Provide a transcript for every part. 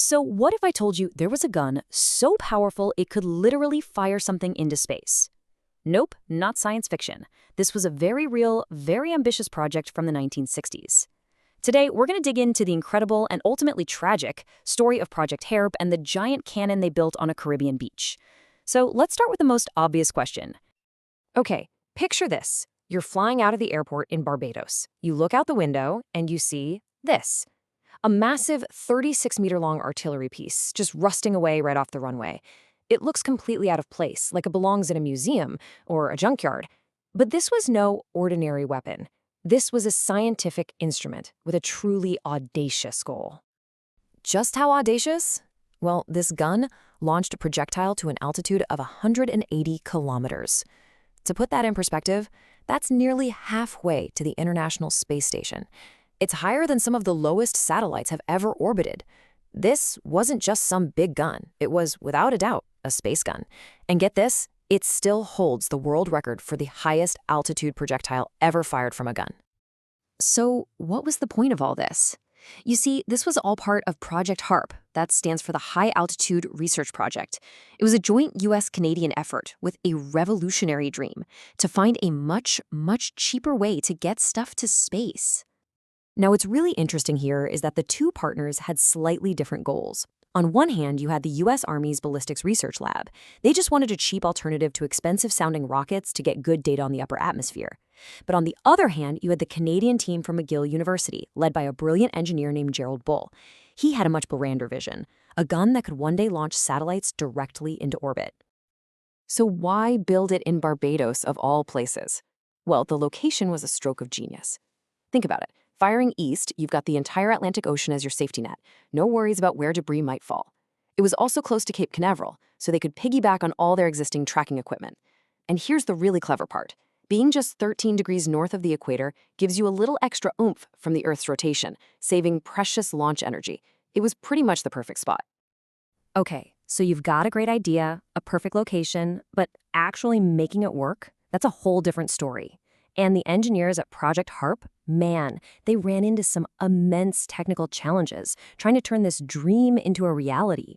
So what if I told you there was a gun so powerful it could literally fire something into space? Nope, not science fiction. This was a very real, very ambitious project from the 1960s. Today, we're going to dig into the incredible and ultimately tragic story of Project HARP and the giant cannon they built on a Caribbean beach. So let's start with the most obvious question. Okay, picture this. You're flying out of the airport in Barbados. You look out the window and you see this. A massive 36-meter-long artillery piece just rusting away right off the runway. It looks completely out of place, like it belongs in a museum or a junkyard. But this was no ordinary weapon. This was a scientific instrument with a truly audacious goal. Just how audacious? Well, this gun launched a projectile to an altitude of 180 kilometers. To put that in perspective, that's nearly halfway to the International Space Station. It's higher than some of the lowest satellites have ever orbited. This wasn't just some big gun. It was, without a doubt, a space gun. And get this, it still holds the world record for the highest altitude projectile ever fired from a gun. So, what was the point of all this? You see, this was all part of Project HARP. That stands for the High Altitude Research Project. It was a joint US-Canadian effort with a revolutionary dream to find a much, much cheaper way to get stuff to space. Now, what's really interesting here is that the two partners had slightly different goals. On one hand, you had the U.S. Army's Ballistics Research Lab. They just wanted a cheap alternative to expensive-sounding rockets to get good data on the upper atmosphere. But on the other hand, you had the Canadian team from McGill University, led by a brilliant engineer named Gerald Bull. He had a much grander vision, a gun that could one day launch satellites directly into orbit. So why build it in Barbados, of all places? Well, the location was a stroke of genius. Think about it. Firing east, you've got the entire Atlantic Ocean as your safety net. No worries about where debris might fall. It was also close to Cape Canaveral, so they could piggyback on all their existing tracking equipment. And here's the really clever part. Being just 13 degrees north of the equator gives you a little extra oomph from the Earth's rotation, saving precious launch energy. It was pretty much the perfect spot. Okay, so you've got a great idea, a perfect location, but actually making it work? That's a whole different story. And the engineers at Project HARP, man, they ran into some immense technical challenges trying to turn this dream into a reality.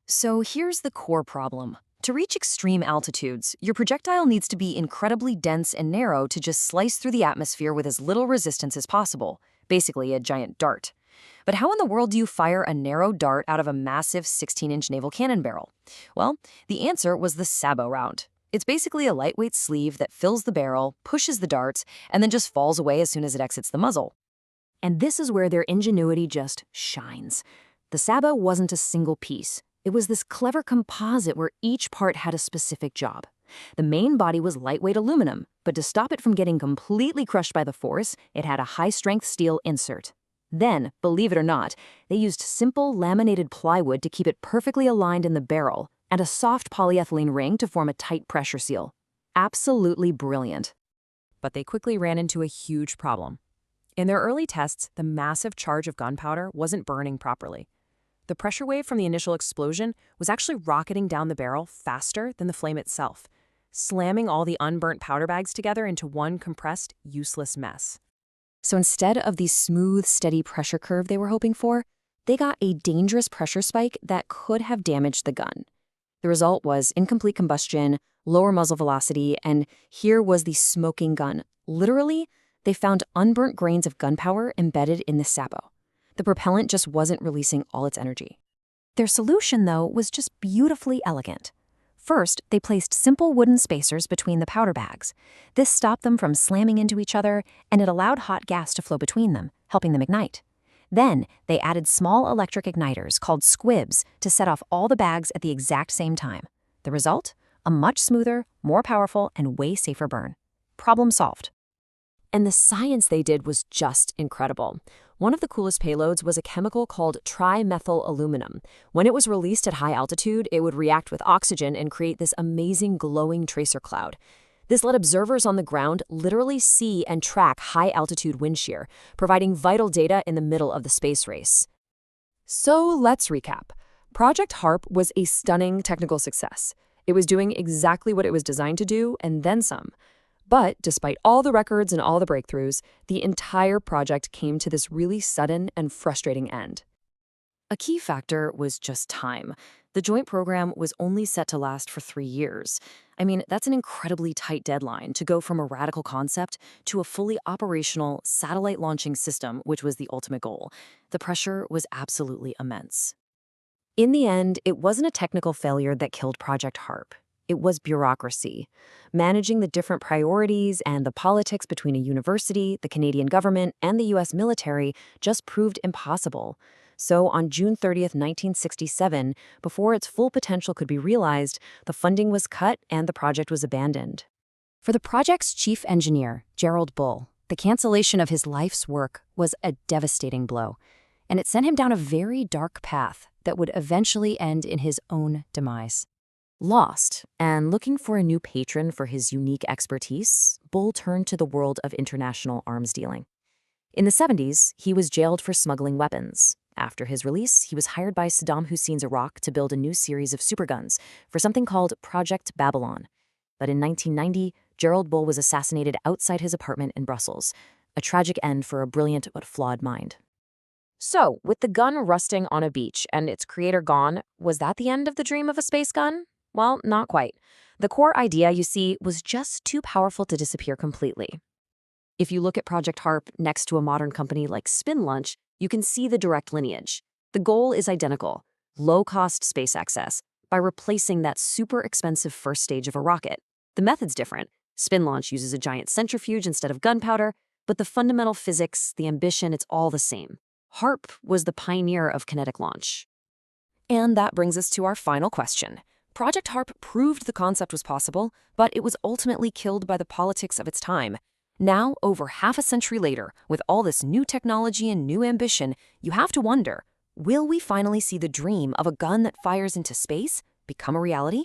So here's the core problem. To reach extreme altitudes, your projectile needs to be incredibly dense and narrow to just slice through the atmosphere with as little resistance as possible, basically a giant dart. But how in the world do you fire a narrow dart out of a massive 16-inch naval cannon barrel? Well, the answer was the sabot round. It's basically a lightweight sleeve that fills the barrel, pushes the darts, and then just falls away as soon as it exits the muzzle. And this is where their ingenuity just shines. The sabot wasn't a single piece. It was this clever composite where each part had a specific job. The main body was lightweight aluminum, but to stop it from getting completely crushed by the force, it had a high-strength steel insert. Then, believe it or not, they used simple laminated plywood to keep it perfectly aligned in the barrel, and a soft polyethylene ring to form a tight pressure seal. Absolutely brilliant. But they quickly ran into a huge problem. In their early tests, the massive charge of gunpowder wasn't burning properly. The pressure wave from the initial explosion was actually rocketing down the barrel faster than the flame itself, slamming all the unburnt powder bags together into one compressed, useless mess. So instead of the smooth, steady pressure curve they were hoping for, they got a dangerous pressure spike that could have damaged the gun. The result was incomplete combustion, lower muzzle velocity, and here was the smoking gun. Literally, they found unburnt grains of gunpowder embedded in the sabot. The propellant just wasn't releasing all its energy. Their solution, though, was just beautifully elegant. First, they placed simple wooden spacers between the powder bags. This stopped them from slamming into each other, and it allowed hot gas to flow between them, helping them ignite. Then, they added small electric igniters called squibs to set off all the bags at the exact same time. The result? A much smoother, more powerful, and way safer burn. Problem solved. And the science they did was just incredible. One of the coolest payloads was a chemical called trimethyl aluminum. When it was released at high altitude, it would react with oxygen and create this amazing glowing tracer cloud. This let observers on the ground literally see and track high-altitude wind shear, providing vital data in the middle of the space race. So let's recap. Project HARP was a stunning technical success. It was doing exactly what it was designed to do, and then some. But despite all the records and all the breakthroughs, the entire project came to this really sudden and frustrating end. A key factor was just time. The joint program was only set to last for 3 years. I mean, that's an incredibly tight deadline to go from a radical concept to a fully operational satellite launching system, which was the ultimate goal. The pressure was absolutely immense. In the end, it wasn't a technical failure that killed Project HARP. It was bureaucracy. Managing the different priorities and the politics between a university, the Canadian government, and the US military just proved impossible. So on June 30th, 1967, before its full potential could be realized, the funding was cut and the project was abandoned. For the project's chief engineer, Gerald Bull, the cancellation of his life's work was a devastating blow, and it sent him down a very dark path that would eventually end in his own demise. Lost, and looking for a new patron for his unique expertise, Bull turned to the world of international arms dealing. In the 70s, he was jailed for smuggling weapons. After his release, he was hired by Saddam Hussein's Iraq to build a new series of superguns for something called Project Babylon. But in 1990, Gerald Bull was assassinated outside his apartment in Brussels, a tragic end for a brilliant but flawed mind. So, with the gun rusting on a beach and its creator gone, was that the end of the dream of a space gun? Well, not quite. The core idea, you see, was just too powerful to disappear completely. If you look at Project HARP next to a modern company like SpinLaunch, you can see the direct lineage. The goal is identical: low-cost space access by replacing that super expensive first stage of a rocket. The method's different. SpinLaunch uses a giant centrifuge instead of gunpowder, but the fundamental physics, the ambition, it's all the same. HARP was the pioneer of kinetic launch. And that brings us to our final question. Project HARP proved the concept was possible, but it was ultimately killed by the politics of its time. Now, over half a century later, with all this new technology and new ambition, you have to wonder, will we finally see the dream of a gun that fires into space become a reality?